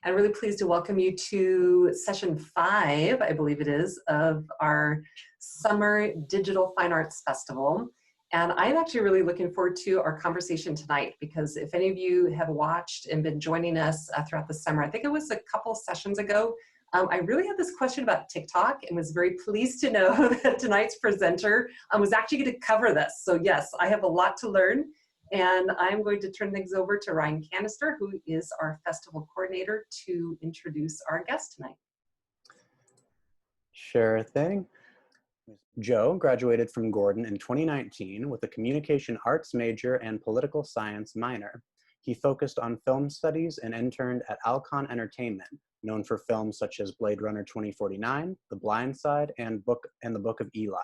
and really pleased to welcome you to session 5, I believe it is, of our Summer Digital Fine Arts Festival. And I'm actually really looking forward to our conversation tonight, because if any of you have watched and been joining us throughout the summer, I think it was a couple sessions ago, I really had this question about TikTok and was very pleased to know that tonight's presenter was actually going to cover this. So yes, I have a lot to learn, and I'm going to turn things over to Ryan Canister, who is our festival coordinator, to introduce our guest tonight. Sure thing. Joe graduated from Gordon in 2019 with a communication arts major and political science minor. He focused on film studies and interned at Alcon Entertainment, known for films such as Blade Runner 2049, The Blind Side, and The Book of Eli.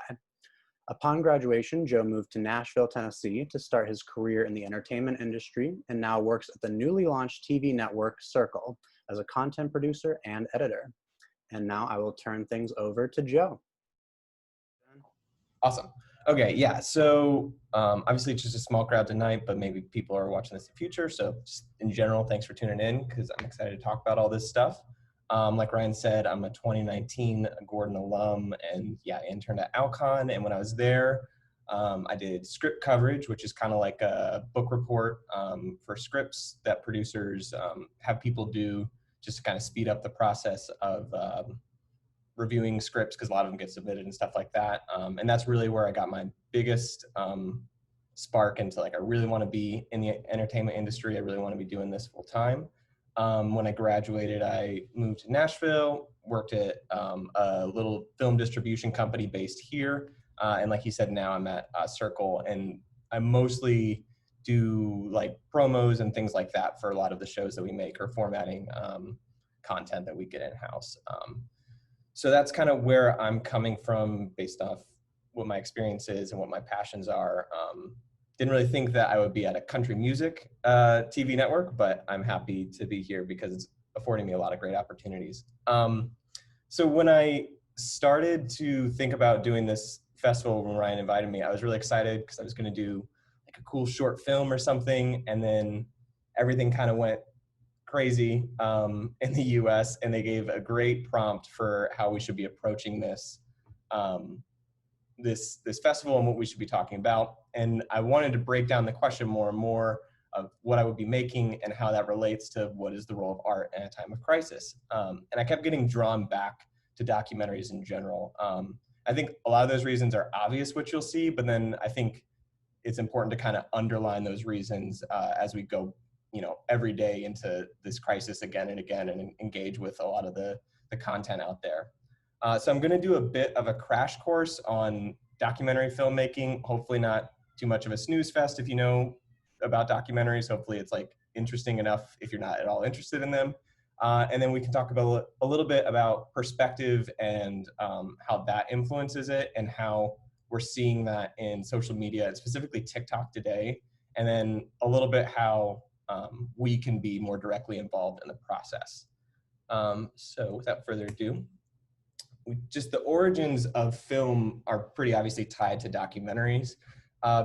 Upon graduation, Joe moved to Nashville, Tennessee to start his career in the entertainment industry, and now works at the newly launched TV network Circle as a content producer and editor. And now I will turn things over to Joe. Awesome. Okay, yeah, so obviously it's just a small crowd tonight, but maybe people are watching this in the future. So just in general, thanks for tuning in, because I'm excited to talk about all this stuff. Like Ryan said, I'm a 2019 Gordon alum, and yeah, I interned at Alcon. And when I was there, I did script coverage, which is kind of like a book report for scripts that producers have people do just to kind of speed up the process of reviewing scripts, because a lot of them get submitted and stuff like that. And that's really where I got my biggest spark into, like, I really want to be in the entertainment industry. I really want to be doing this full time. When I graduated, I moved to Nashville, worked at a little film distribution company based here. And like he said, now I'm at Circle, and I mostly do like promos and things like that for a lot of the shows that we make, or formatting content that we get in-house. So that's kind of where I'm coming from based off what my experience is and what my passions are. Didn't really think that I would be at a country music TV network, but I'm happy to be here because it's affording me a lot of great opportunities. So when I started to think about doing this festival, when Ryan invited me, I was really excited because I was going to do like a cool short film or something, and then everything kind of went crazy in the US, and they gave a great prompt for how we should be approaching this this festival and what we should be talking about. And I wanted to break down the question more and more of what I would be making and how that relates to what is the role of art in a time of crisis. And I kept getting drawn back to documentaries in general. I think a lot of those reasons are obvious, what you'll see, but then I think it's important to kind of underline those reasons as we go, you know, every day into this crisis again and again, and engage with a lot of the content out there. So I'm going to do a bit of a crash course on documentary filmmaking. Hopefully not too much of a snooze fest if you know about documentaries. Hopefully it's like interesting enough if you're not at all interested in them. And then we can talk about a little bit about perspective and how that influences it, and how we're seeing that in social media, specifically TikTok today. And then a little bit how we can be more directly involved in the process. So without further ado, just the origins of film are pretty obviously tied to documentaries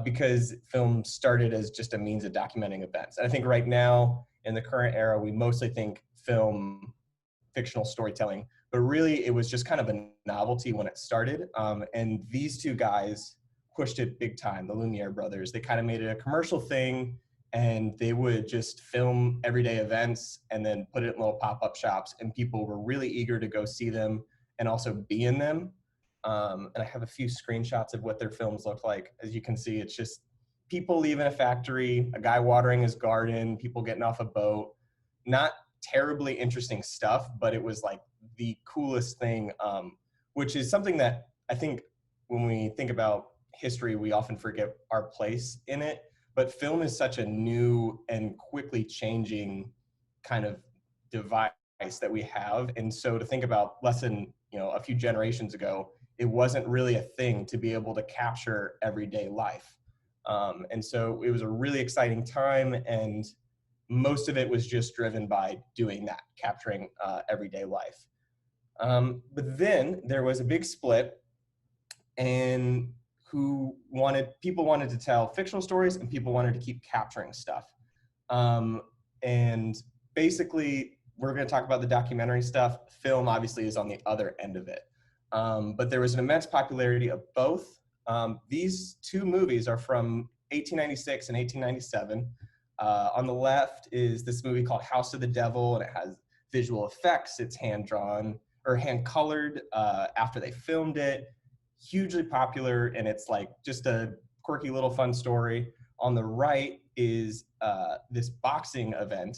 because film started as just a means of documenting events. And I think right now in the current era, we mostly think film, fictional storytelling, but really it was just kind of a novelty when it started. And these two guys pushed it big time, the Lumiere brothers. They kind of made it a commercial thing, and they would just film everyday events and then put it in little pop-up shops, and people were really eager to go see them and also be in them. And I have a few screenshots of what their films look like. As you can see, it's just people leaving a factory, a guy watering his garden, people getting off a boat. Not terribly interesting stuff, but it was like the coolest thing, which is something that I think when we think about history, we often forget our place in it. But film is such a new and quickly changing kind of device that we have. And so to think about less than, you know, a few generations ago, it wasn't really a thing to be able to capture everyday life. And so it was a really exciting time, and most of it was just driven by doing that, capturing everyday life. But then there was a big split, and people wanted to tell fictional stories, and people wanted to keep capturing stuff. And basically we're going to talk about the documentary stuff. Film obviously is on the other end of it. But there was an immense popularity of both. These two movies are from 1896 and 1897. On the left is this movie called House of the Devil, and it has visual effects. It's hand-drawn or hand-colored after they filmed it. Hugely popular, and it's like just a quirky little fun story. On the right is this boxing event,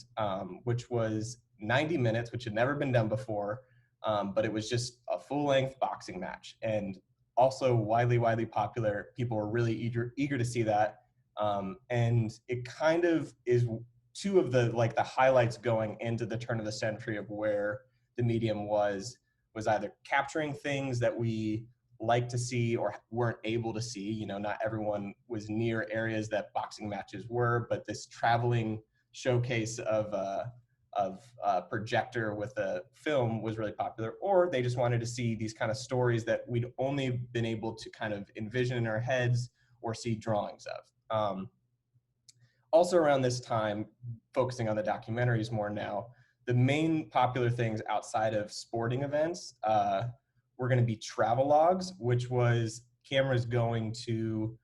which was 90 minutes, which had never been done before, but it was just a full-length boxing match, and also widely popular. People were really eager to see that, and it kind of is two of the highlights going into the turn of the century of where the medium was either capturing things that we like to see or weren't able to see. You know, not everyone was near areas that boxing matches were, but this traveling showcase of a projector with a film was really popular, or they just wanted to see these kind of stories that we'd only been able to kind of envision in our heads or see drawings of. Also around this time, focusing on the documentaries more now, the main popular things outside of sporting events were going to be travelogues, which was cameras going to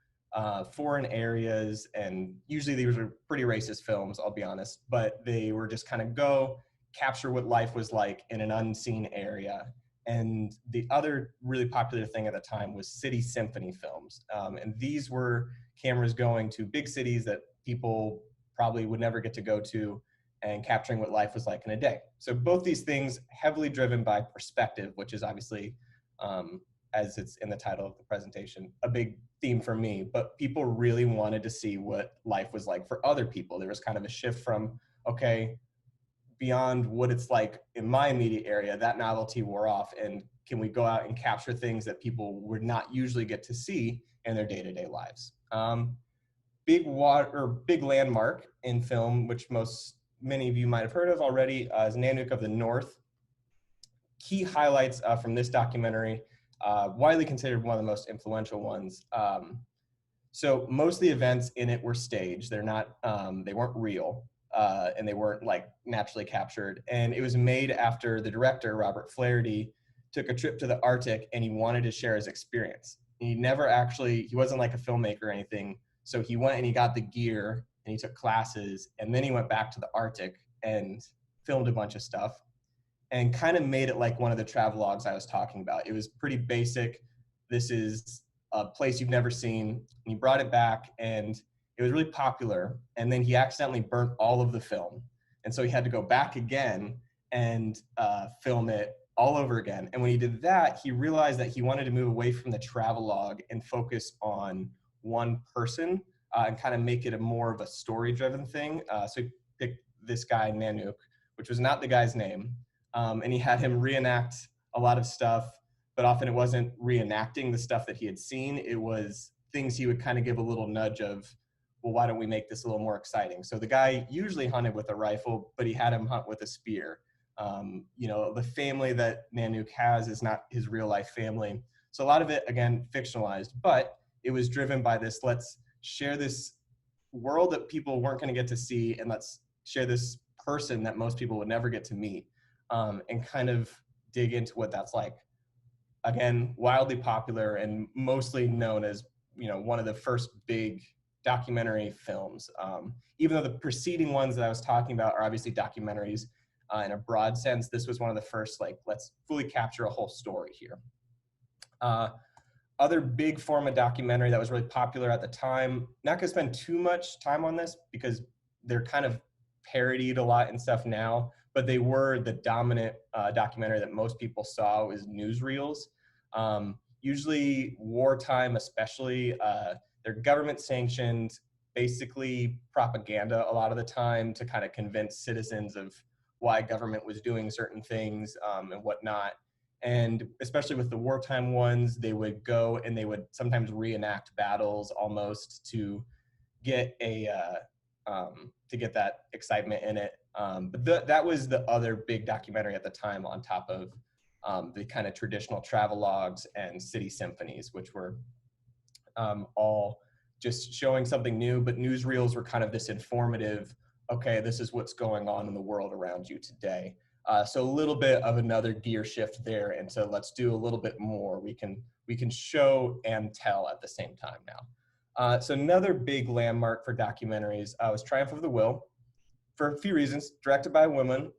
foreign areas, and usually these were pretty racist films, I'll be honest, but they were just kind of go capture what life was like in an unseen area. And the other really popular thing at the time was city symphony films. And these were cameras going to big cities that people probably would never get to go to and capturing what life was like in a day. So both these things heavily driven by perspective, which is obviously, as it's in the title of the presentation, a big theme for me, but people really wanted to see what life was like for other people. There was kind of a shift from, okay, beyond what it's like in my immediate area, that novelty wore off, and can we go out and capture things that people would not usually get to see in their day-to-day lives. Big landmark in film, which many of you might have heard of already, is Nanook of the North. Key highlights from this documentary, widely considered one of the most influential ones. So most of the events in it were staged. They weren't real, and they weren't like naturally captured. And it was made after the director, Robert Flaherty, took a trip to the Arctic, and he wanted to share his experience. He wasn't like a filmmaker or anything. So he went and he got the gear and he took classes, and then he went back to the Arctic and filmed a bunch of stuff and kind of made it like one of the travelogues I was talking about. It was pretty basic. This is a place you've never seen. And he brought it back, and it was really popular. And then he accidentally burnt all of the film. And so he had to go back again and film it all over again. And when he did that, he realized that he wanted to move away from the travelogue and focus on one person and kind of make it a more of a story-driven thing. So he picked this guy, Nanook, which was not the guy's name. And he had him reenact a lot of stuff, but often it wasn't reenacting the stuff that he had seen. It was things he would kind of give a little nudge of, well, why don't we make this a little more exciting? So the guy usually hunted with a rifle, but he had him hunt with a spear. The family that Nanook has is not his real life family. So a lot of it, again, fictionalized, but it was driven by this, let's share this world that people weren't going to get to see, and let's share this person that most people would never get to meet, and kind of dig into what that's like. Again, wildly popular and mostly known as, one of the first big documentary films. Even though the preceding ones that I was talking about are obviously documentaries in a broad sense, this was one of the first, let's fully capture a whole story here. Other big form of documentary that was really popular at the time, not gonna spend too much time on this because they're kind of parodied a lot and stuff now, but they were the dominant documentary that most people saw was newsreels. Usually wartime especially, they're government sanctioned, basically propaganda a lot of the time to kind of convince citizens of why government was doing certain things and whatnot. And especially with the wartime ones, they would go and they would sometimes reenact battles almost to get that excitement in it. But that was the other big documentary at the time, on top of the kind of traditional travelogues and city symphonies, which were all just showing something new. But newsreels were kind of this informative okay, this is what's going on in the world around you today. So a little bit of another gear shift there, and so let's do a little bit more. We can show and tell at the same time now. So another big landmark for documentaries was Triumph of the Will, for a few reasons. Directed by a woman,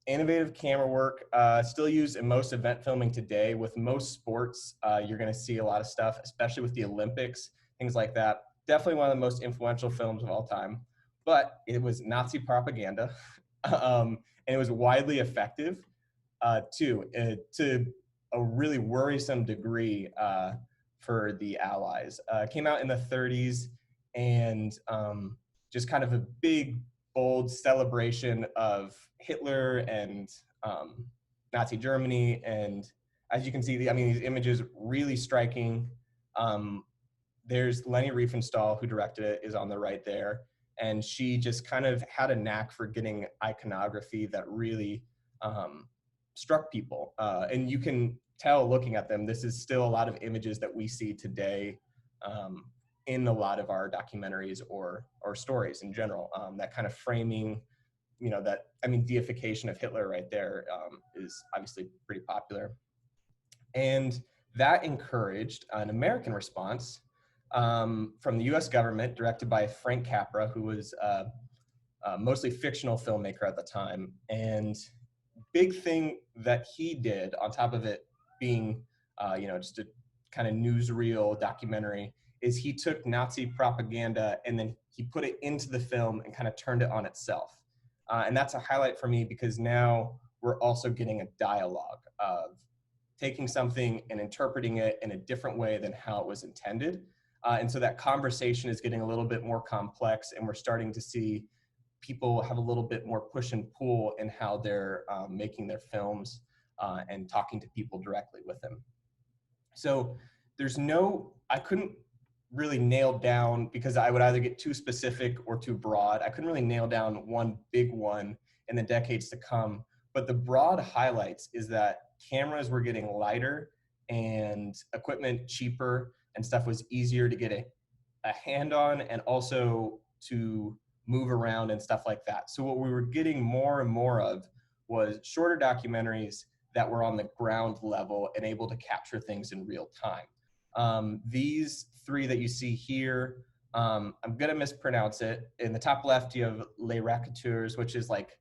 innovative camera work, still used in most event filming today. With most sports, you're going to see a lot of stuff, especially with the Olympics, things like that. Definitely one of the most influential films of all time. But it was Nazi propaganda, and it was widely effective too, to a really worrisome degree for the Allies. Came out in the 30s, and just kind of a big, bold celebration of Hitler and Nazi Germany. And as you can see, these images really striking. There's Leni Riefenstahl, who directed it, is on the right there. And she just kind of had a knack for getting iconography that really struck people. And you can tell looking at them, this is still a lot of images that we see today in a lot of our documentaries or stories in general. That kind of framing, deification of Hitler right there is obviously pretty popular. And that encouraged an American response from the US government, directed by Frank Capra, who was a mostly fictional filmmaker at the time. And big thing that he did, on top of it being, just a kind of newsreel documentary, is he took Nazi propaganda and then he put it into the film and kind of turned it on itself. And that's a highlight for me, because now we're also getting a dialogue of taking something and interpreting it in a different way than how it was intended. And so that conversation is getting a little bit more complex, and we're starting to see people have a little bit more push and pull in how they're making their films and talking to people directly with them. So I couldn't really nail down, because I would either get too specific or too broad. I couldn't really nail down one big one in the decades to come. But the broad highlights is that cameras were getting lighter and equipment cheaper, and stuff was easier to get a hand on, and also to move around and stuff like that. So what we were getting more and more of was shorter documentaries that were on the ground level and able to capture things in real time. These three that you see here, I'm gonna mispronounce it. In the top left, you have Les Racketeers, which is like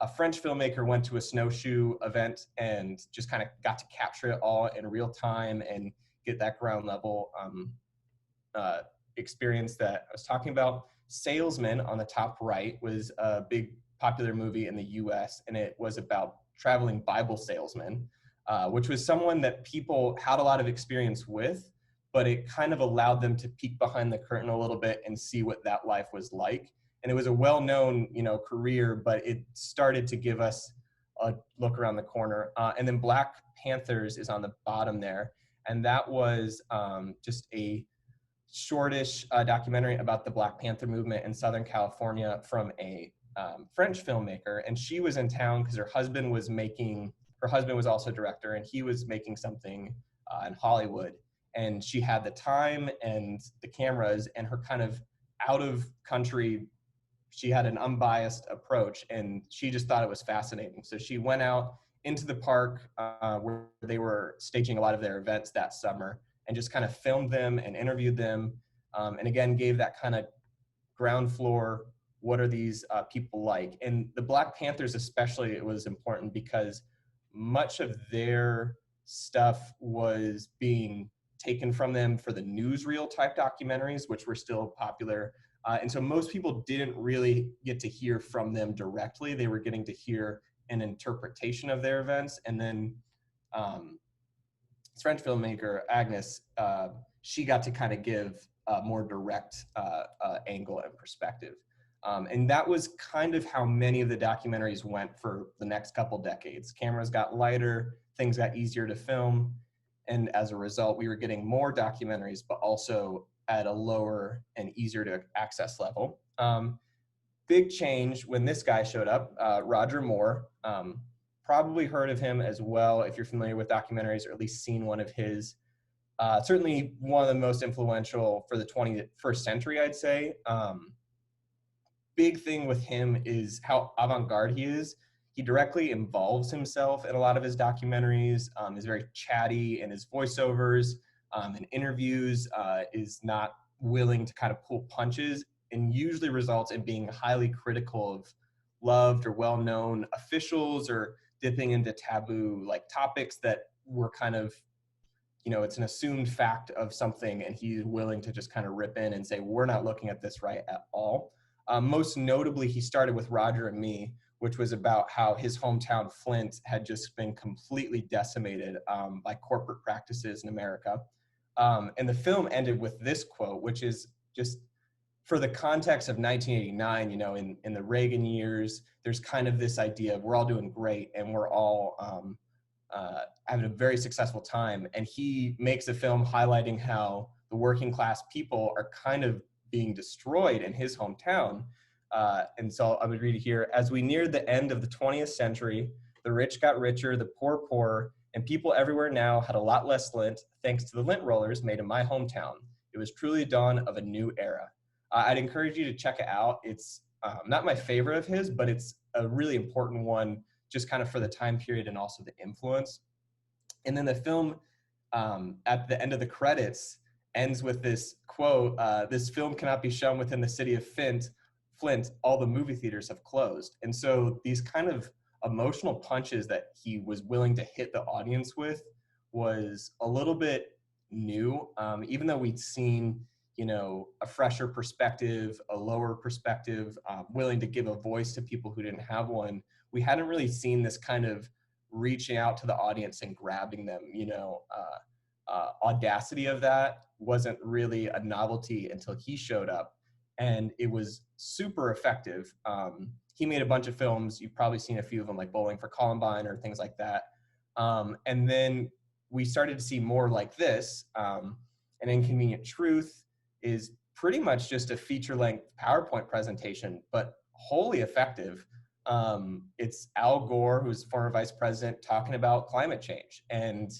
a French filmmaker went to a snowshoe event and just kind of got to capture it all in real time and get that ground level experience that I was talking about. Salesman, on the top right, was a big popular movie in the US, and it was about traveling Bible salesman, which was someone that people had a lot of experience with, but it kind of allowed them to peek behind the curtain a little bit and see what that life was like. And it was a well-known, career, but it started to give us a look around the corner. And then Black Panthers is on the bottom there, and that was just a shortish documentary about the Black Panther movement in Southern California from a French filmmaker. And she was in town because her husband was also director, and he was making something in Hollywood. And she had the time and the cameras, and her kind of out of country, she had an unbiased approach, and she just thought it was fascinating. So she went out into the park where they were staging a lot of their events that summer, and just kind of filmed them and interviewed them. And again, gave that kind of ground floor, what are these people like? And the Black Panthers especially, it was important because much of their stuff was being taken from them for the newsreel type documentaries, which were still popular. And so most people didn't really get to hear from them directly. They were getting to hear an interpretation of their events. And then French filmmaker Agnes, she got to kind of give a more direct angle and perspective. And that was kind of how many of the documentaries went for the next couple decades. Cameras got lighter, things got easier to film, and as a result, we were getting more documentaries, but also at a lower and easier to access level. Big change when this guy showed up, Roger Moore. Probably heard of him as well if you're familiar with documentaries, or at least seen one of his. Certainly one of the most influential for the 21st century, I'd say. big thing with him is how avant-garde he is. He directly involves himself in a lot of his documentaries, is very chatty in his voiceovers, and interviews, is not willing to kind of pull punches, and usually results in being highly critical of loved or well-known officials, or dipping into taboo like topics that were kind of, it's an assumed fact of something, and he's willing to just kind of rip in and say, we're not looking at this right at all. Most notably, he started with Roger and Me, which was about how his hometown, Flint, had just been completely decimated by corporate practices in America. And the film ended with this quote, which is just for the context of 1989, in the Reagan years, there's kind of this idea of we're all doing great and we're all having a very successful time. And he makes a film highlighting how the working class people are kind of being destroyed in his hometown. And so I would read it here. As we neared the end of the 20th century, the rich got richer, the poor poorer, and people everywhere now had a lot less lint thanks to the lint rollers made in my hometown. It was truly the dawn of a new era. I'd encourage you to check it out. It's not my favorite of his, but it's a really important one just kind of for the time period and also the influence. And then the film, at the end of the credits, ends with this quote, this film cannot be shown within the city of Flint, all the movie theaters have closed. And so these kind of emotional punches that he was willing to hit the audience with was a little bit new, even though we'd seen, a fresher perspective, a lower perspective, willing to give a voice to people who didn't have one. We hadn't really seen this kind of reaching out to the audience and grabbing them, audacity of that wasn't really a novelty until he showed up, and it was super effective. He made a bunch of films. You've probably seen a few of them, like Bowling for Columbine or things like that. And then we started to see more like this. An Inconvenient Truth is pretty much just a feature-length PowerPoint presentation, but wholly effective. It's Al Gore, who's former vice president, talking about climate change. And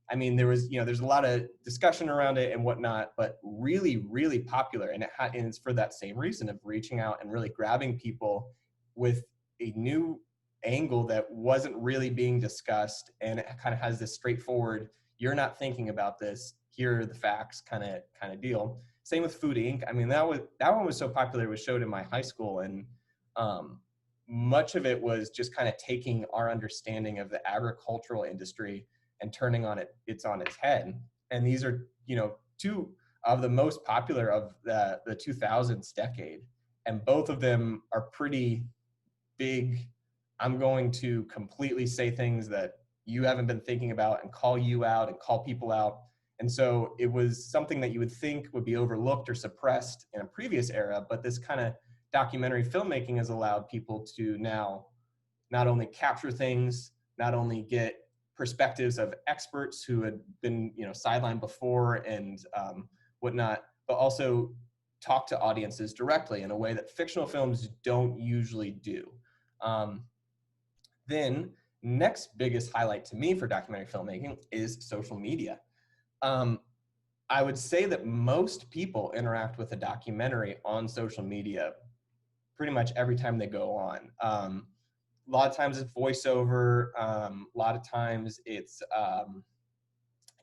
I mean, there's a lot of discussion around it and whatnot, but really, really popular. And it's for that same reason of reaching out and really grabbing people with a new angle that wasn't really being discussed. And it kind of has this straightforward, you're not thinking about this, here are the facts kind of deal. Same with Food Inc. I mean, that one was so popular, it was showed in my high school, and much of it was just kind of taking our understanding of the agricultural industry and turning on its head. And these are, two of the most popular of the 2000s decade. And both of them are pretty big. I'm going to completely say things that you haven't been thinking about and call you out and call people out. And so it was something that you would think would be overlooked or suppressed in a previous era, but this kind of documentary filmmaking has allowed people to now not only capture things, not only get perspectives of experts who had been, sidelined before and whatnot, but also talk to audiences directly in a way that fictional films don't usually do. Then next biggest highlight to me for documentary filmmaking is social media. I would say that most people interact with a documentary on social media pretty much every time they go on. A lot of times it's voiceover, a lot of times it's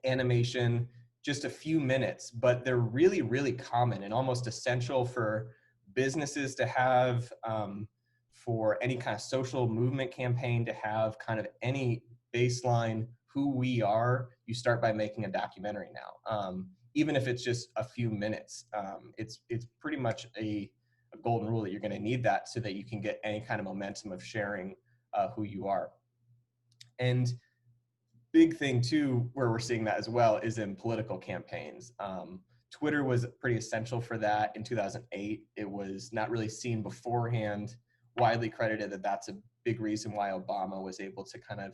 animation, just a few minutes, but they're really, really common and almost essential for businesses to have, for any kind of social movement campaign to have kind of any baseline who we are. You start by making a documentary now, even if it's just a few minutes. It's pretty much a golden rule that you're going to need that so that you can get any kind of momentum of sharing who you are. And big thing too, where we're seeing that as well, is in political campaigns. Twitter was pretty essential for that in 2008. It was not really seen beforehand, widely credited that that's a big reason why Obama was able to kind of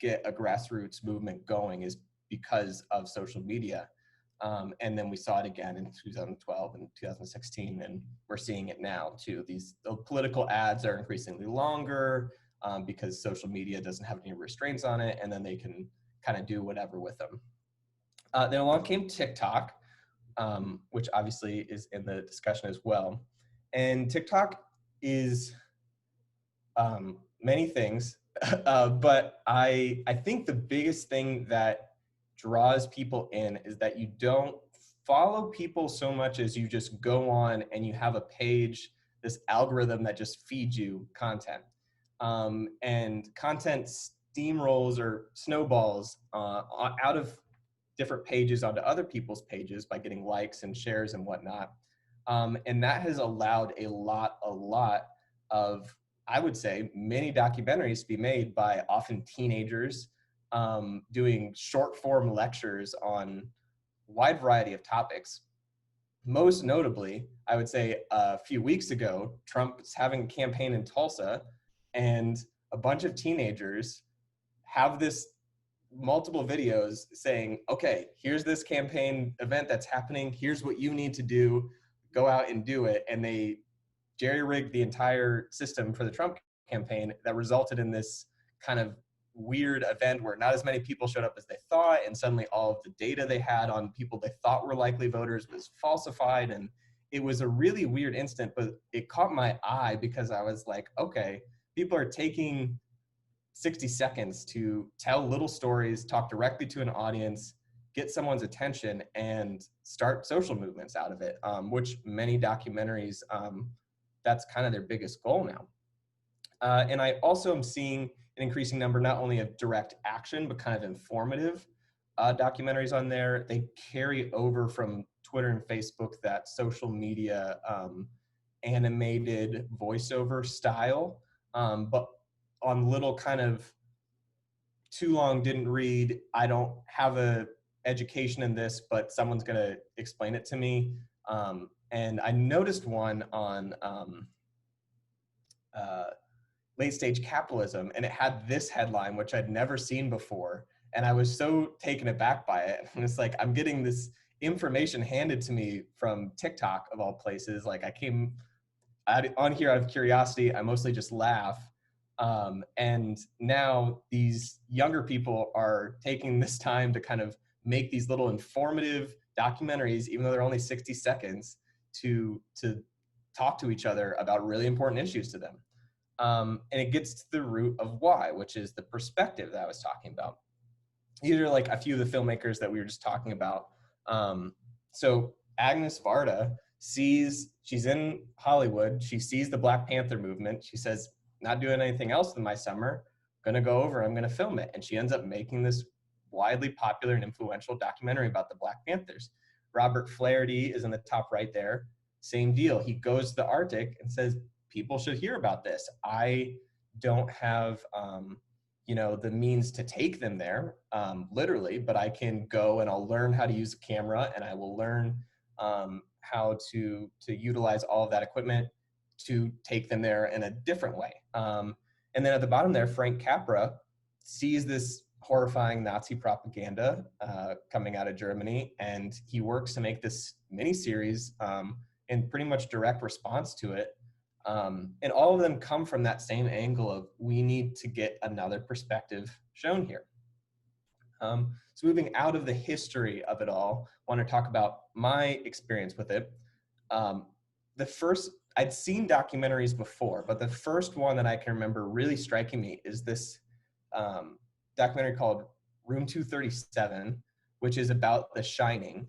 get a grassroots movement going, is because of social media. And then we saw it again in 2012 and 2016, and we're seeing it now too. The political ads are increasingly longer because social media doesn't have any restraints on it, and then they can kind of do whatever with them. Then along came TikTok, which obviously is in the discussion as well. And TikTok is many things, but I think the biggest thing that draws people in is that you don't follow people so much as you just go on and you have a page, this algorithm that just feeds you content. And content steamrolls or snowballs out of different pages onto other people's pages by getting likes and shares and whatnot. And that has allowed a lot of, I would say, many documentaries to be made by often teenagers doing short form lectures on a wide variety of topics. Most notably, I would say a few weeks ago, Trump's having a campaign in Tulsa, and a bunch of teenagers have this multiple videos saying, okay, here's this campaign event that's happening. Here's what you need to do. Go out and do it. And they jerry-rigged the entire system for the Trump campaign that resulted in this kind of weird event where not as many people showed up as they thought, and suddenly all of the data they had on people they thought were likely voters was falsified. And it was a really weird instant, but it caught my eye because I was like, okay, people are taking 60 seconds to tell little stories, talk directly to an audience, get someone's attention, and start social movements out of it, which many documentaries, that's kind of their biggest goal now. And I also am seeing an increasing number, not only of direct action, but kind of informative documentaries on there. They carry over from Twitter and Facebook that social media animated voiceover style, but on little kind of too long, didn't read, I don't have a education in this, but someone's going to explain it to me. And I noticed one on late stage capitalism, and it had this headline, which I'd never seen before. And I was so taken aback by it. And it's like, I'm getting this information handed to me from TikTok of all places. Like, I came on here out of curiosity. I mostly just laugh. And now these younger people are taking this time to kind of make these little informative documentaries, even though they're only 60 seconds, to talk to each other about really important issues to them. And it gets to the root of why, which is the perspective that I was talking about. These are like a few of the filmmakers that we were just talking about. So Agnes Varda she's in Hollywood. She sees the Black Panther movement. She says, not doing anything else in my summer, I'm gonna go over, I'm gonna film it. And she ends up making this widely popular and influential documentary about the Black Panthers. Robert Flaherty is in the top right there. Same deal. He goes to the Arctic and says, people should hear about this. I don't have, the means to take them there, literally, but I can go and I'll learn how to use a camera, and I will learn how to utilize all of that equipment to take them there in a different way. And then at the bottom there, Frank Capra sees this horrifying Nazi propaganda coming out of Germany, and he works to make this miniseries in pretty much direct response to it. And all of them come from that same angle of, we need to get another perspective shown here. So moving out of the history of it all, I want to talk about my experience with it. I'd seen documentaries before, but the first one that I can remember really striking me is this documentary called Room 237, which is about The Shining.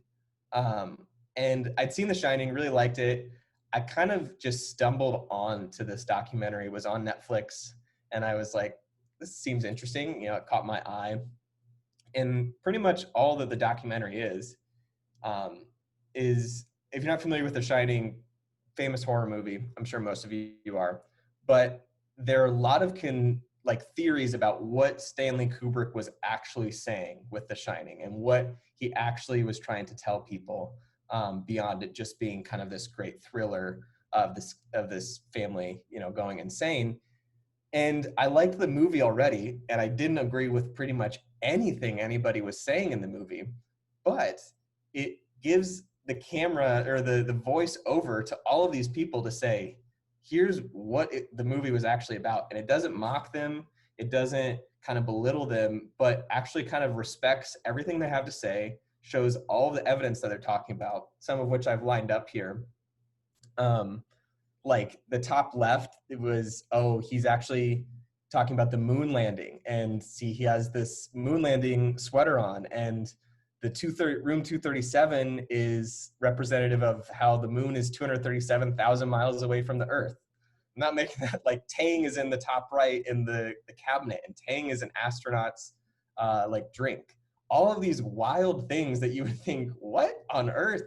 And I'd seen The Shining, really liked it. I kind of just stumbled on to this documentary. It was on Netflix, and I was like, this seems interesting. It caught my eye. And pretty much all that the documentary is, if you're not familiar with The Shining, famous horror movie, I'm sure most of you are, but there are a lot of theories about what Stanley Kubrick was actually saying with The Shining and what he actually was trying to tell people, beyond it just being kind of this great thriller of this family, going insane. And I liked the movie already, and I didn't agree with pretty much anything anybody was saying in the movie, but it gives the camera or the voice over to all of these people to say, here's what the movie was actually about. And it doesn't mock them. It doesn't kind of belittle them, but actually kind of respects everything they have to say, shows all the evidence that they're talking about, some of which I've lined up here. like the top left, it was, oh, he's actually talking about the moon landing, and see, he has this moon landing sweater on, and the room 237 is representative of how the moon is 237,000 miles away from the Earth. I'm not making that, like Tang is in the top right in the cabinet, and Tang is an astronaut's like drink. All of these wild things that you would think, what on earth?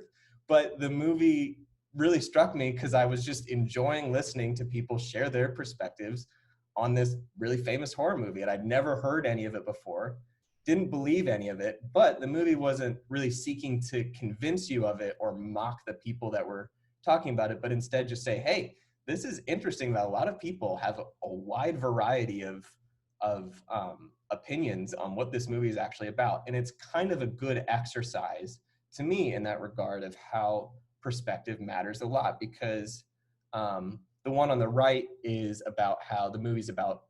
But the movie really struck me because I was just enjoying listening to people share their perspectives on this really famous horror movie. And I'd never heard any of it before, didn't believe any of it, but the movie wasn't really seeking to convince you of it or mock the people that were talking about it, but instead just say, hey, this is interesting that a lot of people have a wide variety of opinions on what this movie is actually about. And it's kind of a good exercise to me in that regard of how perspective matters a lot, because the one on the right is about how the movie's about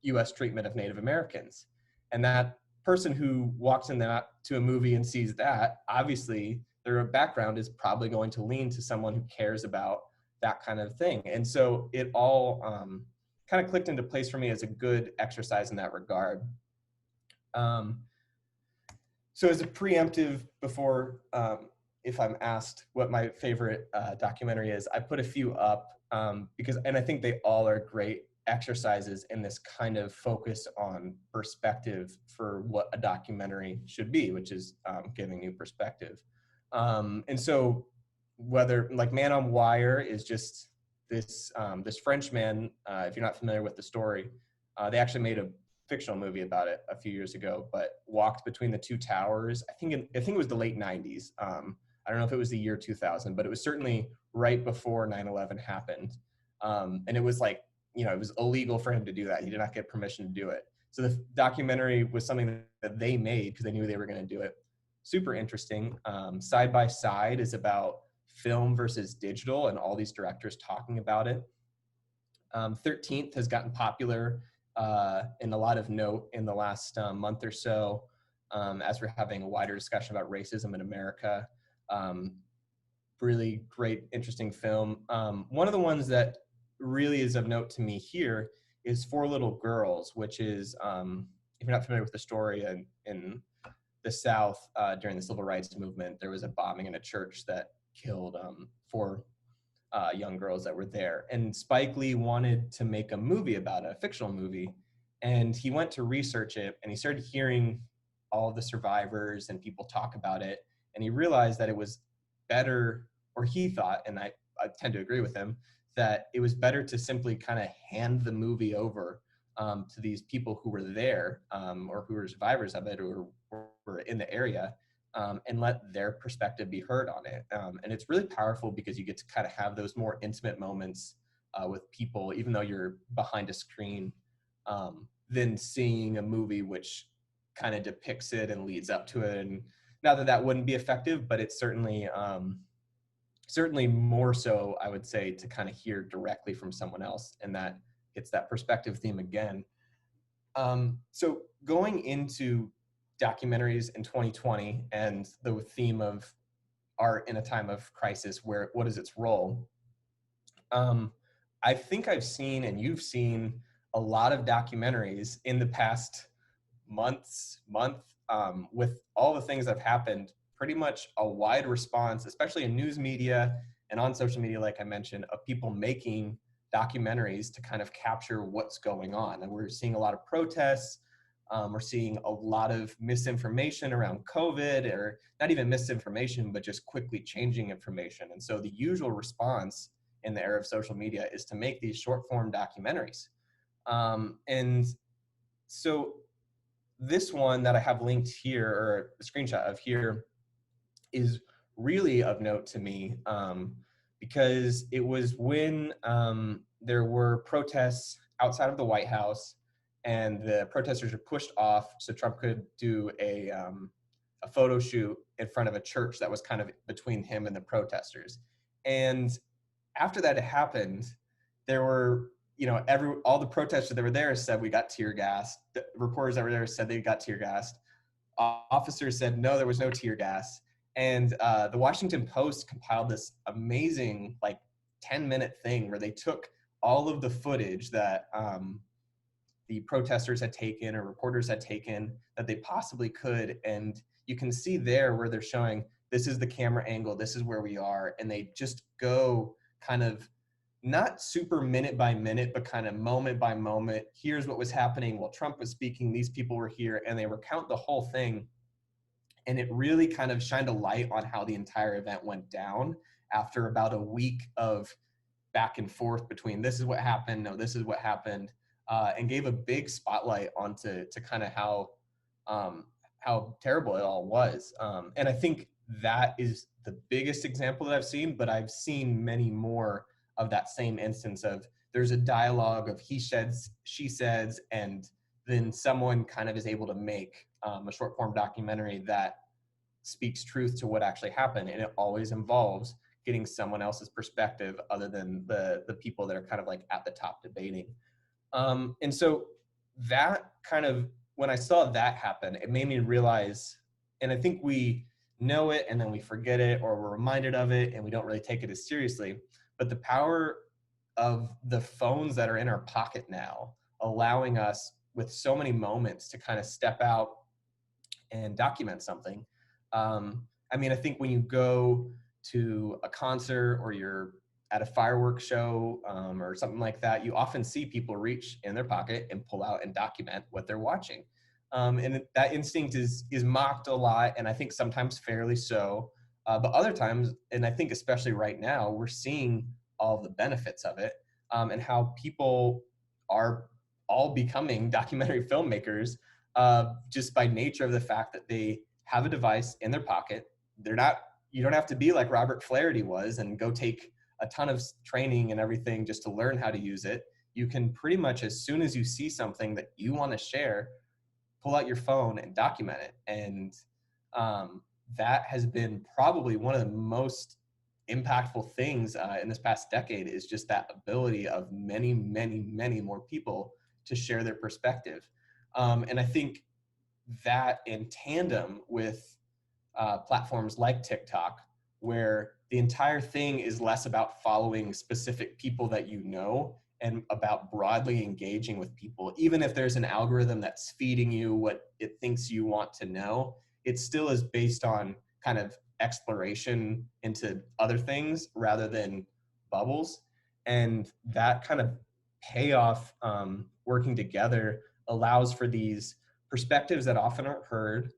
US treatment of Native Americans. And that person who walks in that to a movie and sees that, obviously their background is probably going to lean to someone who cares about that kind of thing. And so it all kind of clicked into place for me as a good exercise in that regard. So as a preemptive, before if I'm asked what my favorite documentary is, I put a few up because, and I think they all are great exercises in this kind of focus on perspective for what a documentary should be, which is giving new perspective. And so whether, like, Man on Wire is just this this Frenchman, if you're not familiar with the story, they actually made a fictional movie about it a few years ago, but walked between the two towers. I think it was the late 90s. I don't know if it was the year 2000, but it was certainly right before 9/11 happened. And it was like, you know, it was illegal for him to do that. He did not get permission to do it. So the documentary was something that they made because they knew they were going to do it. Super interesting. Side by Side is about film versus digital and all these directors talking about it. 13th has gotten popular in a lot of note in the last month or so, as we're having a wider discussion about racism in America. Really great, interesting film. One of the ones that really is of note to me here is Four Little Girls, which is, if you're not familiar with the story, in the South during the Civil Rights Movement, there was a bombing in a church that killed 4 young girls that were there. And Spike Lee wanted to make a movie about it, a fictional movie. And he went to research it, and he started hearing all of the survivors and people talk about it. And he realized that it was better, or he thought, and I tend to agree with him, that it was better to simply kind of hand the movie over to these people who were there, or who were survivors of it, or were in the area, and let their perspective be heard on it. And it's really powerful because you get to kind of have those more intimate moments with people, even though you're behind a screen, than seeing a movie which kind of depicts it and leads up to it. And not that that wouldn't be effective, but it's certainly certainly more so, I would say, to kind of hear directly from someone else, and that hits that perspective theme again. So going into documentaries in 2020 and the theme of art in a time of crisis, what is its role? I think I've seen, and you've seen, a lot of documentaries in the past month, with all the things that have happened, pretty much a wide response, especially in news media and on social media, like I mentioned, of people making documentaries to kind of capture what's going on. And we're seeing a lot of protests. We're seeing a lot of misinformation around COVID, or not even misinformation, but just quickly changing information. And so the usual response in the era of social media is to make these short form documentaries. And so this one that I have linked here, or a screenshot of here, is really of note to me, because it was when there were protests outside of the White House, and the protesters were pushed off so Trump could do a photo shoot in front of a church that was kind of between him and the protesters. And after that happened, there were, you know, all the protesters that were there said we got tear gassed. The reporters that were there said they got tear gassed. Officers said no, there was no tear gas. And the Washington Post compiled this amazing, like, 10-minute thing where they took all of the footage that the protesters had taken or reporters had taken that they possibly could. And you can see there where they're showing, this is the camera angle, this is where we are. And they just go kind of not super minute by minute, but kind of moment by moment. Here's what was happening while Trump was speaking. These people were here, and they recount the whole thing. And it really kind of shined a light on how the entire event went down after about a week of back and forth between this is what happened, no, this is what happened, and gave a big spotlight onto kind of how terrible it all was. And I think that is the biggest example that I've seen, but I've seen many more of that same instance of there's a dialogue of he says, she says, and then someone kind of is able to make a short form documentary that speaks truth to what actually happened. And it always involves getting someone else's perspective other than the people that are kind of like at the top debating. And so that kind of, when I saw that happen, it made me realize, and I think we know it and then we forget it, or we're reminded of it and we don't really take it as seriously, but the power of the phones that are in our pocket now, allowing us with so many moments to kind of step out and document something. I mean, I think when you go to a concert or you're at a fireworks show or something like that, you often see people reach in their pocket and pull out and document what they're watching. And that instinct is mocked a lot, and I think sometimes fairly so. But other times, and I think especially right now, we're seeing all the benefits of it, and how people are all becoming documentary filmmakers just by nature of the fact that they have a device in their pocket. You don't have to be like Robert Flaherty was and go take a ton of training and everything just to learn how to use it. You can pretty much, as soon as you see something that you want to share, pull out your phone and document it. And that has been probably one of the most impactful things in this past decade, is just that ability of many, many, many more people to share their perspective. And I think that in tandem with platforms like TikTok, where the entire thing is less about following specific people that you know and about broadly engaging with people. Even if there's an algorithm that's feeding you what it thinks you want to know, it still is based on kind of exploration into other things rather than bubbles. And that kind of payoff working together allows for these perspectives that often aren't heard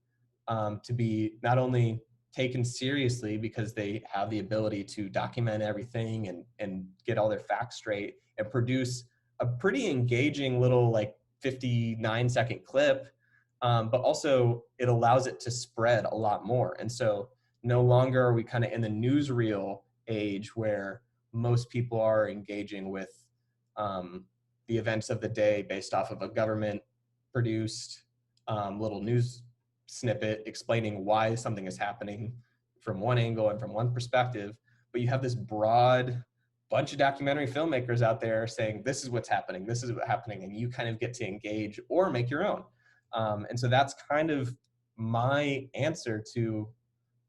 to be not only taken seriously because they have the ability to document everything and get all their facts straight and produce a pretty engaging little like 59-second clip, but also it allows it to spread a lot more. And so no longer are we kind of in the newsreel age where most people are engaging with the events of the day based off of a government produced little news snippet explaining why something is happening from one angle and from one perspective. But you have this broad bunch of documentary filmmakers out there saying, this is what's happening, this is what's happening, and you kind of get to engage or make your own. And so that's kind of my answer to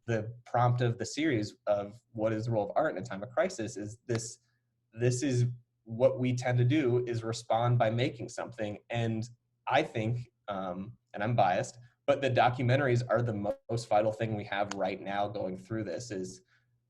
the prompt of the series of what is the role of art in a time of crisis. Is this is what we tend to do, is respond by making something. And I think, and I'm biased, but the documentaries are the most vital thing we have right now going through this. Is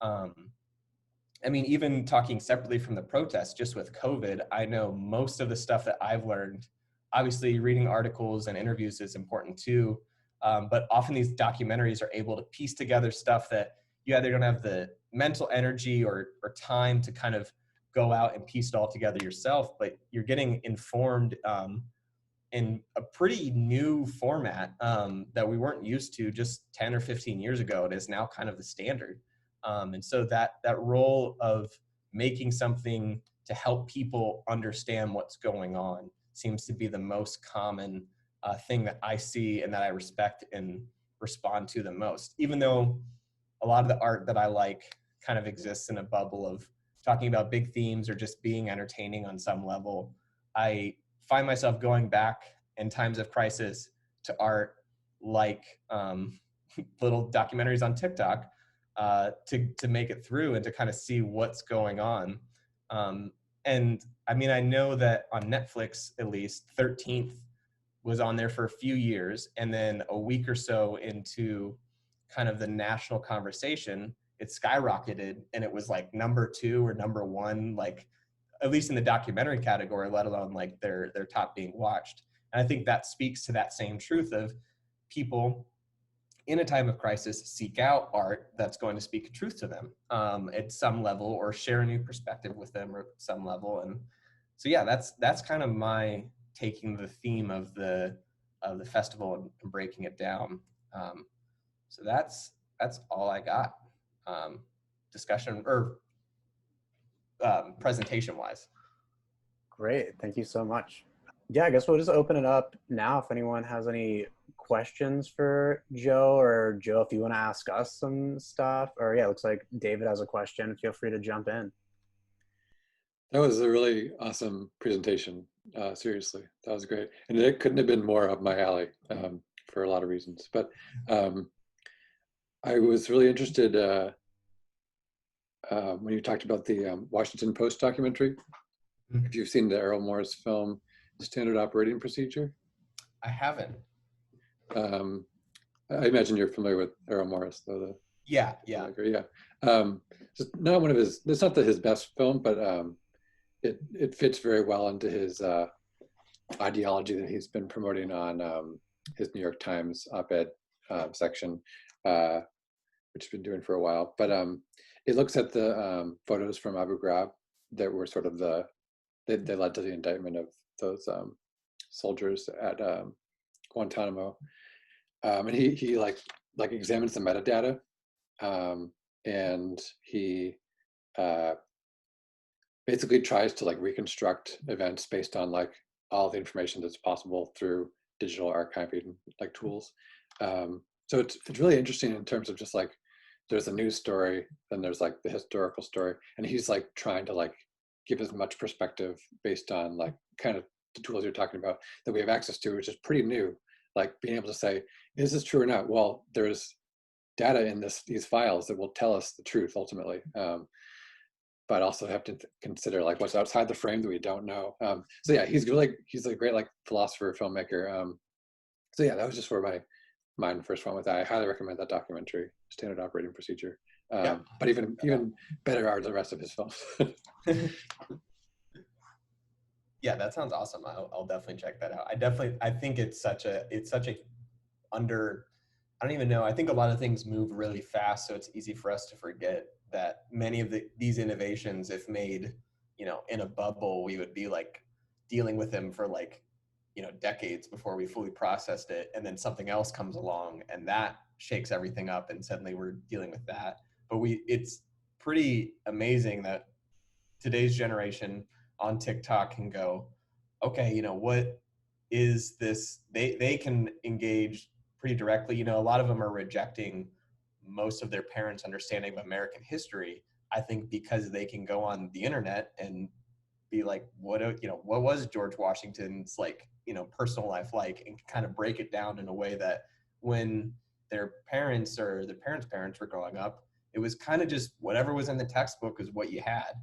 I mean, even talking separately from the protests, just with COVID, I know most of the stuff that I've learned, obviously reading articles and interviews is important too, but often these documentaries are able to piece together stuff that you either don't have the mental energy or time to kind of go out and piece it all together yourself, but you're getting informed in a pretty new format that we weren't used to just 10 or 15 years ago. It is now kind of the standard. And so that role of making something to help people understand what's going on seems to be the most common thing that I see and that I respect and respond to the most, even though a lot of the art that I like kind of exists in a bubble of talking about big themes or just being entertaining on some level. I find myself going back in times of crisis to art like little documentaries on TikTok to make it through and to kind of see what's going on. And I mean, I know that on Netflix, at least 13th was on there for a few years. And then a week or so into kind of the national conversation, it skyrocketed and it was like #2 or #1, like at least in the documentary category, let alone like their top being watched. And I think that speaks to that same truth of people in a time of crisis seek out art that's going to speak truth to them at some level, or share a new perspective with them at some level. And so yeah, that's kind of my taking the theme of the festival and breaking it down. So that's all I got, discussion or presentation wise. Great, thank you so much. Yeah, I guess we'll just open it up now if anyone has any questions for Joe, or Joe, if you want to ask us some stuff, or yeah, it looks like David has a question. Feel free to jump in. That was a really awesome presentation. Seriously, that was great. And it couldn't have been more up my alley for a lot of reasons. But I was really interested when you talked about the Washington Post documentary. Mm-hmm. If you've seen the Errol Morris film, Standard Operating Procedure. I haven't. I imagine you're familiar with Errol Morris, though. Yeah. Just not one of his. It's not his best film, but it fits very well into his ideology that he's been promoting on his New York Times op-ed section, which he's been doing for a while. But it looks at the photos from Abu Ghraib that were sort of they led to the indictment of those soldiers at Guantanamo. And he like examines the metadata, and he basically tries to like reconstruct events based on like all the information that's possible through digital archiving like tools. So it's really interesting in terms of just like there's a news story, then there's like the historical story, and he's like trying to like give as much perspective based on like kind of the tools you're talking about that we have access to, which is pretty new. Like being able to say, is this true or not? Well, there's data in these files that will tell us the truth ultimately. But also have to consider like what's outside the frame that we don't know. So yeah, he's a great like philosopher, filmmaker. So yeah, that was just where my mind first went with that. I highly recommend that documentary, Standard Operating Procedure. But even better are the rest of his films. Yeah, that sounds awesome. I'll definitely check that out. I think it's such a I don't even know. I think a lot of things move really fast, so it's easy for us to forget that many of these innovations, if made, in a bubble, we would be like dealing with them for like, decades before we fully processed it, and then something else comes along and that shakes everything up, and suddenly we're dealing with that. But it's pretty amazing that today's generation on TikTok can go, okay, what is this? They can engage pretty directly. A lot of them are rejecting most of their parents' understanding of American history, I think, because they can go on the internet and be like, what was George Washington's like, personal life like, and kind of break it down in a way that when their parents or their parents' parents were growing up, it was kind of just whatever was in the textbook is what you had.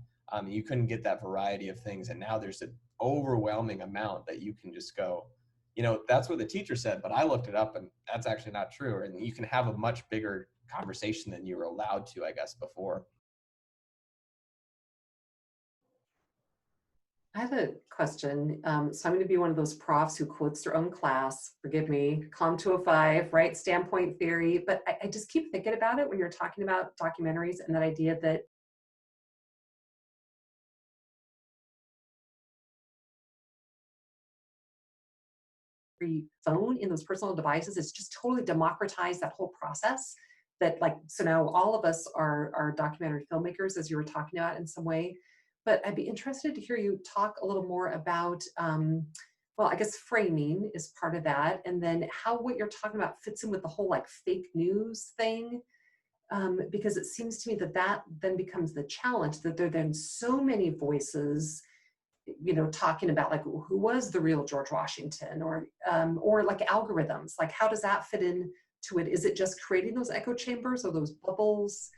You couldn't get that variety of things. And now there's an overwhelming amount that you can just go, that's what the teacher said, but I looked it up and that's actually not true. And you can have a much bigger conversation than you were allowed to, I guess, before. I have a question. So I'm going to be one of those profs who quotes their own class. Forgive me, COM 205, right? Standpoint theory. But I just keep thinking about it when you're talking about documentaries and that idea that phone in those personal devices, it's just totally democratized that whole process. That like, so now all of us are documentary filmmakers, as you were talking about in some way. But I'd be interested to hear you talk a little more about, well, I guess framing is part of that. And then how what you're talking about fits in with the whole like fake news thing. Because it seems to me that then becomes the challenge, that there are then so many voices, talking about like who was the real George Washington, or like algorithms, like how does that fit in to it? Is it just creating those echo chambers or those bubbles?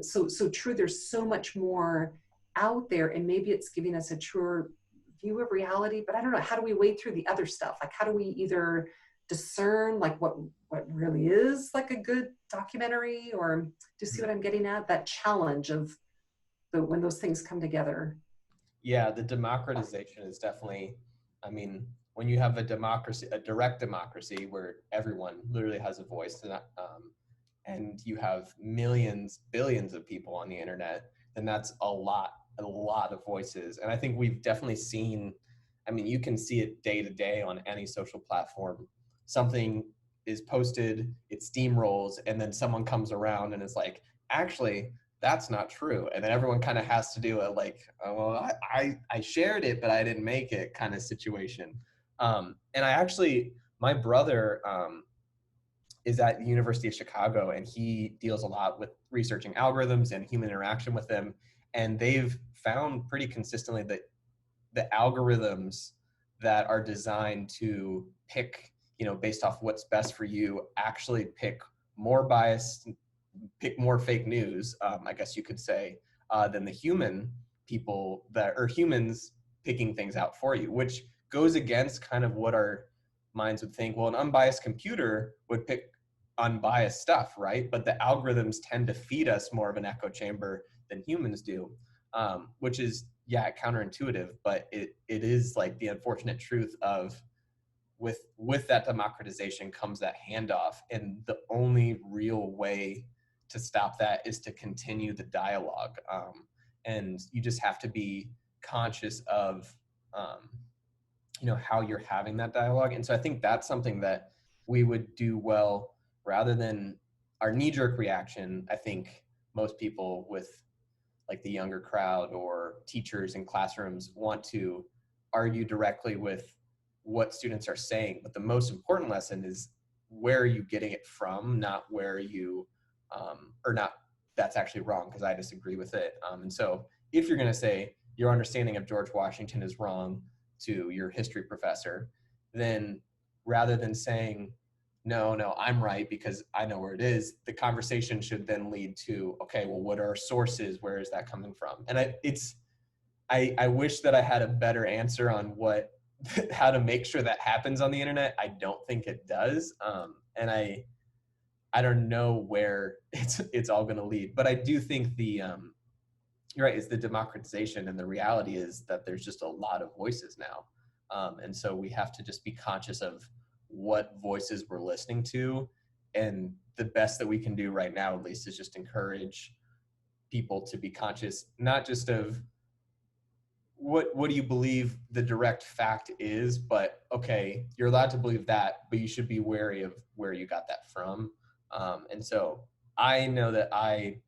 So true, there's so much more out there and maybe it's giving us a truer view of reality, but I don't know, how do we wade through the other stuff? Like, how do we either discern like what really is like a good documentary, or do you see what I'm getting at? That challenge of when those things come together. Yeah, the democratization is definitely, I mean, when you have a democracy, a direct democracy where everyone literally has a voice, and you have millions, billions of people on the internet, then that's a lot of voices. And I think we've definitely seen, I mean, you can see it day to day on any social platform. Something is posted, it steamrolls, and then someone comes around and is like, actually, that's not true. And then everyone kind of has to do a like, oh, well, I shared it, but I didn't make it kind of situation. And I actually, my brother is at the University of Chicago, and he deals a lot with researching algorithms and human interaction with them. And they've found pretty consistently that the algorithms that are designed to pick, based off what's best for you, actually pick more biased, pick more fake news, I guess you could say, than the human people that are humans picking things out for you, which goes against kind of what our minds would think. Well, an unbiased computer would pick unbiased stuff, right? But the algorithms tend to feed us more of an echo chamber than humans do, which is, yeah, counterintuitive, but it is like the unfortunate truth of with that democratization comes that handoff. And the only real way to stop that is to continue the dialogue. And you just have to be conscious of, how you're having that dialogue. And so I think that's something that we would do well rather than our knee-jerk reaction. I think most people with like the younger crowd or teachers in classrooms want to argue directly with what students are saying. But the most important lesson is where are you getting it from, not where you, or not, that's actually wrong because I disagree with it. And so if you're going to say your understanding of George Washington is wrong to your history professor, then rather than saying, no, I'm right because I know where it is, the conversation should then lead to, okay, well, what are our sources? Where is that coming from? And I wish that I had a better answer on how to make sure that happens on the internet. I don't think it does. And I don't know where it's all going to lead, but I do think you're right, is the democratization, and the reality is that there's just a lot of voices now. And so we have to just be conscious of what voices we're listening to. And the best that we can do right now, at least, is just encourage people to be conscious, not just of what do you believe the direct fact is, but okay, you're allowed to believe that, but you should be wary of where you got that from. And so I know that I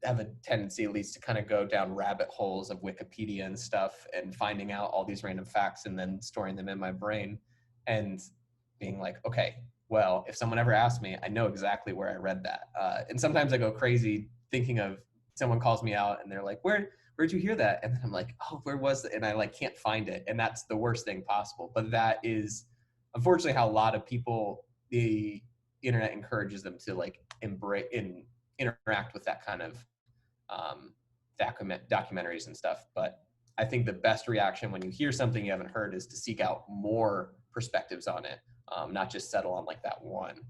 have a tendency, at least, to kind of go down rabbit holes of Wikipedia and stuff and finding out all these random facts and then storing them in my brain and being like, okay, well, if someone ever asks me, I know exactly where I read that. And sometimes I go crazy thinking of someone calls me out and they're like, where'd you hear that? And then I'm like, oh, where was it? And I like can't find it. And that's the worst thing possible. But that is unfortunately how a lot of people, the internet encourages them to like embrace and interact with that kind of documentaries and stuff. But I think the best reaction when you hear something you haven't heard is to seek out more perspectives on it, not just settle on like that one.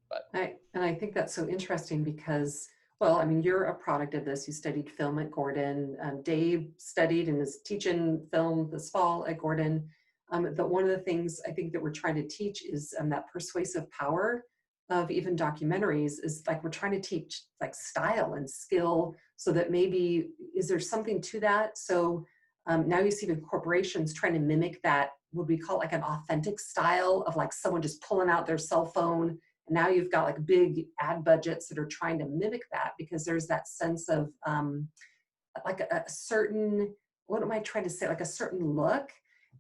But I think that's so interesting because, well, I mean, you're a product of this. You studied film at Gordon. Dave studied and is teaching film this fall at Gordon. But one of the things I think that we're trying to teach is that persuasive power of even documentaries is like we're trying to teach like style and skill, so that maybe is there something to that? So now you see even corporations trying to mimic that, what we call like an authentic style of like someone just pulling out their cell phone. And now you've got like big ad budgets that are trying to mimic that because there's that sense of like a certain, what am I trying to say? Like a certain look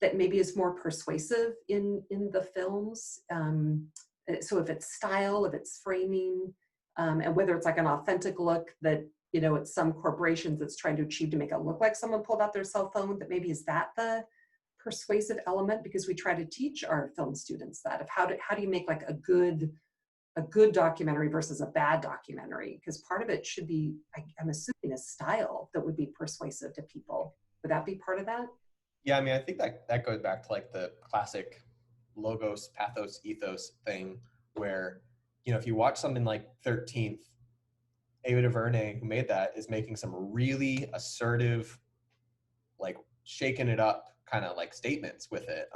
that maybe is more persuasive in the films. So if it's style, if it's framing, and whether it's like an authentic look that, it's some corporations that's trying to achieve to make it look like someone pulled out their cell phone, that maybe is that the persuasive element? Because we try to teach our film students that of how do you make like a good a good documentary versus a bad documentary? Because part of it should be, I'm assuming, a style that would be persuasive to people. Would that be part of that? Yeah, I mean, I think that goes back to like the classic logos, pathos, ethos thing where, if you watch something like 13th, Ava DuVernay, who made that, is making some really assertive, like shaking it up kind of like statements with it.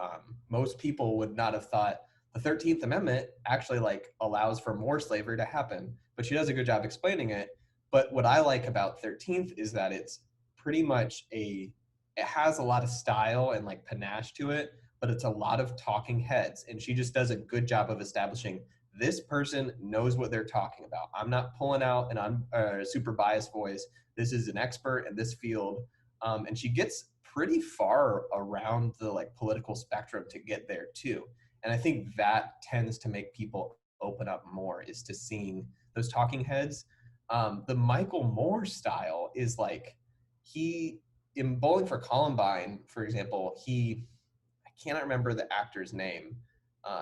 Most people would not have thought the 13th Amendment actually like allows for more slavery to happen, but she does a good job explaining it. But what I like about 13th is that it's pretty much it has a lot of style and like panache to it, but it's a lot of talking heads. And she just does a good job of establishing this person knows what they're talking about. I'm not pulling out a super biased voice. This is an expert in this field. And she gets pretty far around the like political spectrum to get there too. And I think that tends to make people open up more, is to seeing those talking heads. The Michael Moore style is like, he, in Bowling for Columbine, for example, I cannot remember the actor's name,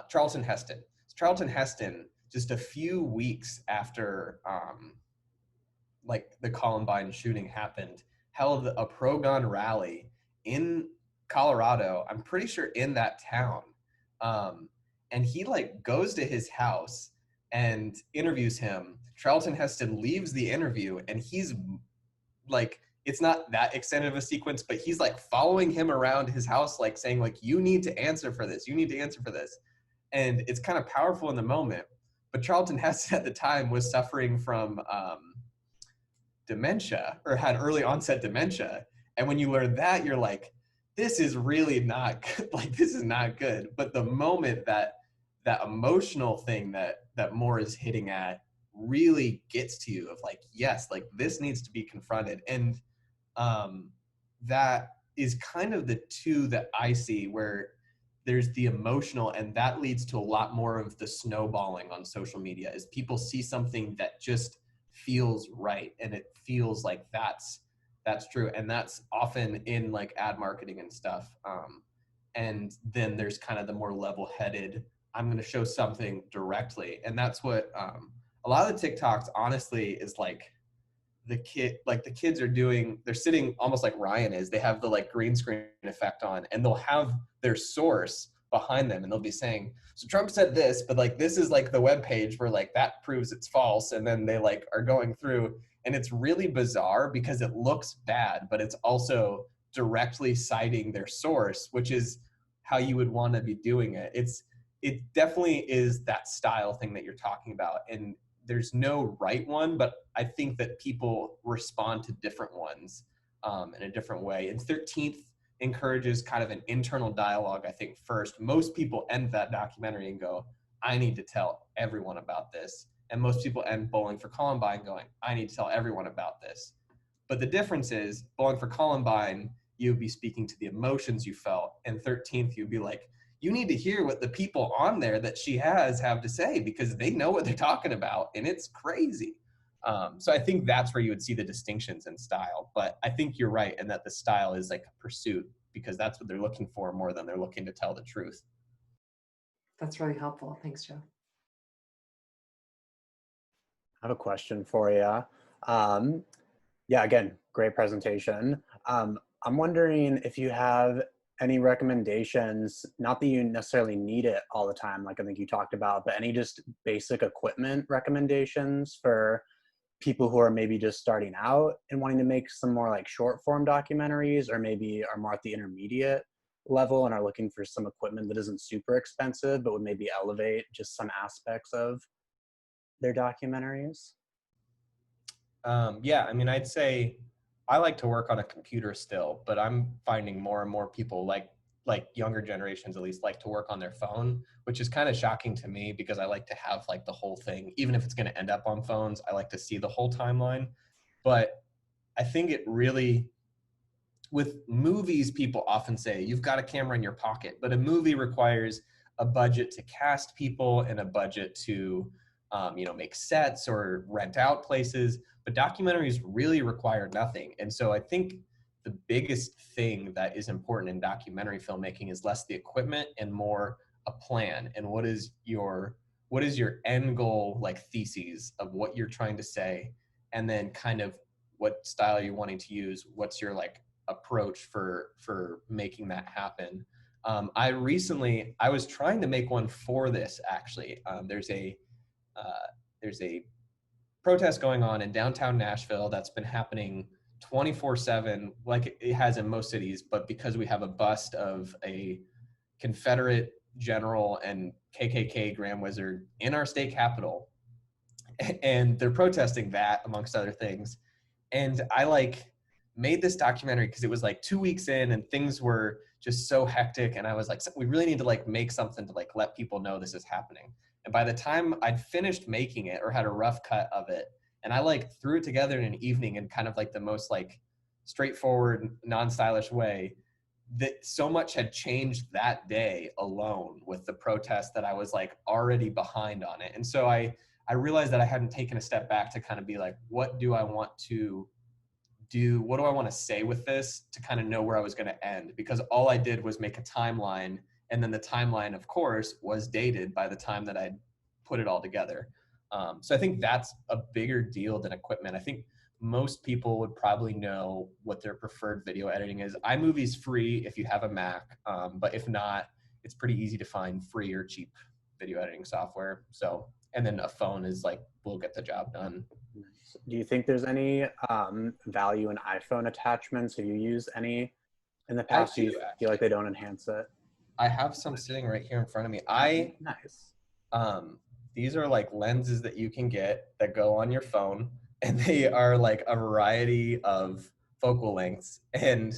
Charlton Heston. Charlton Heston, just a few weeks after like the Columbine shooting happened, held a pro-gun rally in Colorado, I'm pretty sure in that town. And he like goes to his house and interviews him. Charlton Heston leaves the interview and he's like, it's not that extended of a sequence, but he's like following him around his house, like saying like, you need to answer for this. You need to answer for this. And it's kind of powerful in the moment. But Charlton Heston at the time was suffering from dementia, or had early onset dementia. And when you learn that, you're like, this is really not good. Like, this is not good. But the moment that emotional thing that Moore is hitting at really gets to you of like, yes, like this needs to be confronted. And that is kind of the two that I see, where there's the emotional, and that leads to a lot more of the snowballing on social media, is people see something that just feels right and it feels like that's true, and that's often in like ad marketing and stuff. And then there's kind of the more level-headed, I'm going to show something directly, and that's what a lot of the TikToks honestly is like, the kids are doing, they're sitting almost like Ryan is, they have the like green screen effect on, and they'll have their source behind them and they'll be saying, so Trump said this, but like this is like the web page where like that proves it's false, and then they like are going through, and it's really bizarre because it looks bad, but it's also directly citing their source, which is how you would want to be doing it. It definitely is that style thing that you're talking about, and there's no right one, but I think that people respond to different ones in a different way. And 13th encourages kind of an internal dialogue, I think, first. Most people end that documentary and go, I need to tell everyone about this. And most people end Bowling for Columbine going, I need to tell everyone about this. But the difference is, Bowling for Columbine, you'd be speaking to the emotions you felt. And 13th, you'd be like, you need to hear what the people on there that she has have to say, because they know what they're talking about, and it's crazy. So I think that's where you would see the distinctions in style. But I think you're right in that the style is like a pursuit, because that's what they're looking for more than they're looking to tell the truth. That's really helpful. Thanks, Joe. I have a question for you. Yeah, again, great presentation. I'm wondering if you have any recommendations, not that you necessarily need it all the time, like I think you talked about, but any just basic equipment recommendations for people who are maybe just starting out and wanting to make some more like short form documentaries, or maybe are more at the intermediate level and are looking for some equipment that isn't super expensive, but would maybe elevate just some aspects of their documentaries? Yeah, I mean, I'd say I like to work on a computer still, but I'm finding more and more people like younger generations at least like to work on their phone, which is kind of shocking to me, because I like to have like the whole thing, even if it's going to end up on phones, I like to see the whole timeline. But I think it really, with movies, people often say you've got a camera in your pocket, but a movie requires a budget to cast people and a budget to make sets or rent out places. But documentaries really require nothing. And so I think the biggest thing that is important in documentary filmmaking is less the equipment and more a plan. And what is your what is your end goal, like theses of what you're trying to say, and then kind of what style you're wanting to use, what's your like approach for making that happen. I was trying to make one for this actually. Uh, there's a protest going on in downtown Nashville that's been happening 24/7, like it has in most cities, but because we have a bust of a Confederate general and KKK Grand Wizard in our state capitol, and they're protesting that amongst other things. And I like made this documentary because it was like 2 weeks in and things were just so hectic, and I was like, we really need to like make something to like let people know this is happening. And by the time I'd finished making it or had a rough cut of it, and I like threw it together in an evening in kind of like the most like straightforward, non-stylish way, that so much had changed that day alone with the protest that I was like already behind on it. And so I realized that I hadn't taken a step back to kind of be like, what do I want to do? What do I want to say with this to kind of know where I was going to end? Because all I did was make a timeline. And then the timeline, of course, was dated by the time that I'd put it all together. So I think that's a bigger deal than equipment. I think most people would probably know what their preferred video editing is. iMovie's free if you have a Mac, but if not, it's pretty easy to find free or cheap video editing software. So, and then a phone is like, will get the job done. Do you think there's any value in iPhone attachments? Have you used any in the past? Do you feel like they don't enhance it? I have some sitting right here in front of me. Nice. These are like lenses that you can get that go on your phone, and they are like a variety of focal lengths. And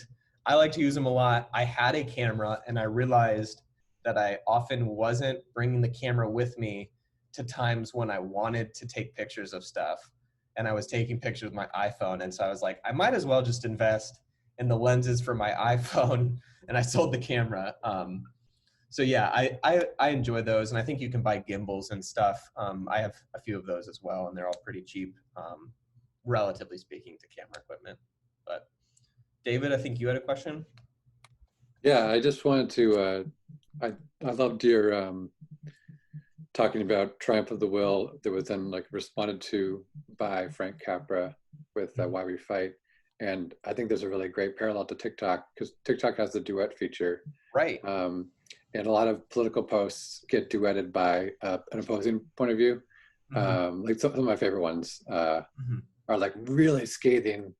I like to use them a lot. I had a camera and I realized that I often wasn't bringing the camera with me to times when I wanted to take pictures of stuff. And I was taking pictures with my iPhone. And so I was like, I might as well just invest in the lenses for my iPhone. And I sold the camera. So yeah, I enjoy those, and I think you can buy gimbals and stuff. I have a few of those as well, and they're all pretty cheap, relatively speaking, to camera equipment. But David, I think you had a question. Yeah, I just wanted to. I loved your talking about Triumph of the Will that was then like responded to by Frank Capra with Why We Fight. And I think there's a really great parallel to TikTok because TikTok has the Duet feature. Right. And a lot of political posts get duetted by an opposing point of view. Like some of my favorite ones are like really scathing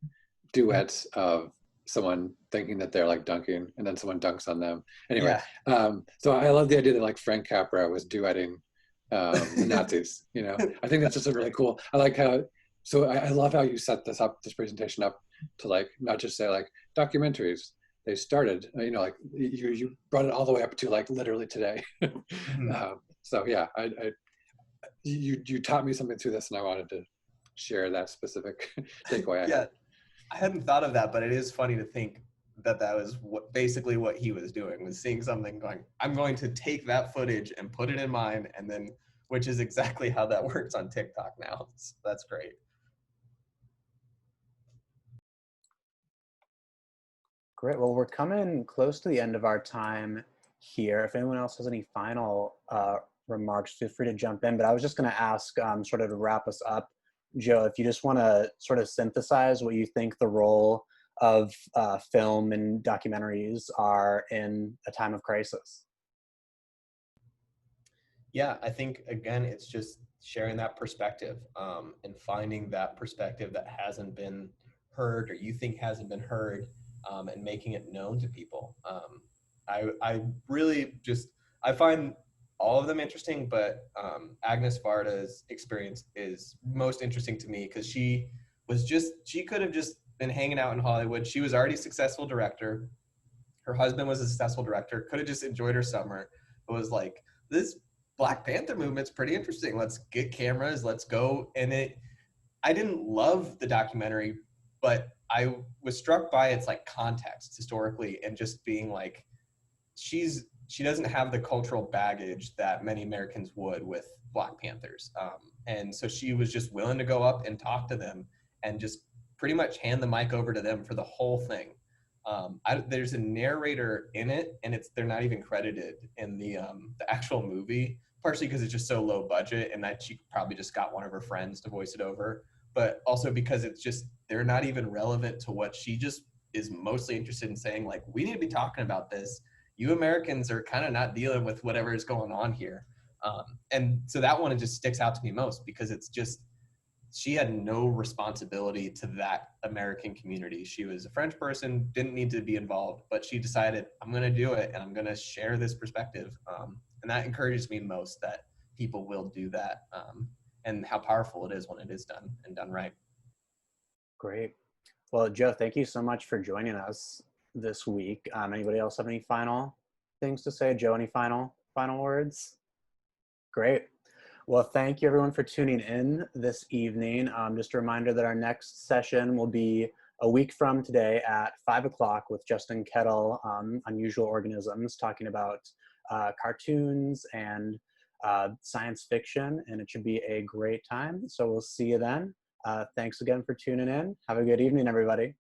duets of someone thinking that they're like dunking and then someone dunks on them. Anyway, so I love the idea that like Frank Capra was duetting the Nazis. You know, I think that's just a really cool. I like how. So I love how you set this presentation up to like not just say like documentaries. They started, you know, like you brought it all the way up to like literally today. So yeah, you taught me something through this, and I wanted to share that specific takeaway. I had. I hadn't thought of that, but it is funny to think that that was basically what he was doing, was seeing something going, I'm going to take that footage and put it in mine, and then, which is exactly how that works on TikTok now. So that's great. Great. Well, we're coming close to the end of our time here. If anyone else has any final remarks, feel free to jump in. But I was just going to ask, sort of to wrap us up, Joe, if you just want to sort of synthesize what you think the role of film and documentaries are in a time of crisis. Yeah, I think, again, it's just sharing that perspective and finding that perspective that hasn't been heard or you think hasn't been heard. And making it known to people. I really just, I find all of them interesting, but Agnes Varda's experience is most interesting to me because she could have just been hanging out in Hollywood. She was already a successful director. Her husband was a successful director, could have just enjoyed her summer. It was like, this Black Panther movement's pretty interesting. Let's get cameras, let's go. And I didn't love the documentary, but I was struck by its like context historically and just being like, she doesn't have the cultural baggage that many Americans would with Black Panthers. And so she was just willing to go up and talk to them and just pretty much hand the mic over to them for the whole thing. There's a narrator in it, and they're not even credited in the actual movie. partially because it's just so low budget and that she probably just got one of her friends to voice it over, but also because it's just, they're not even relevant to what she just is mostly interested in saying, like, we need to be talking about this. You Americans are kind of not dealing with whatever is going on here. And so that one, it just sticks out to me most because it's just, she had no responsibility to that American community. She was a French person, didn't need to be involved, but she decided, I'm going to do it and I'm going to share this perspective. And that encourages me most, that people will do that, and how powerful it is when it is done and done right. Great. Well, Joe, thank you so much for joining us this week. Anybody else have any final things to say? Joe, any final words? Great. Well, thank you everyone for tuning in this evening. Just a reminder that our next session will be a week from today at 5 o'clock with Justin Kettle, Unusual Organisms, talking about cartoons and science fiction, and it should be a great time. So we'll see you then. Thanks again for tuning in. Have a good evening, everybody.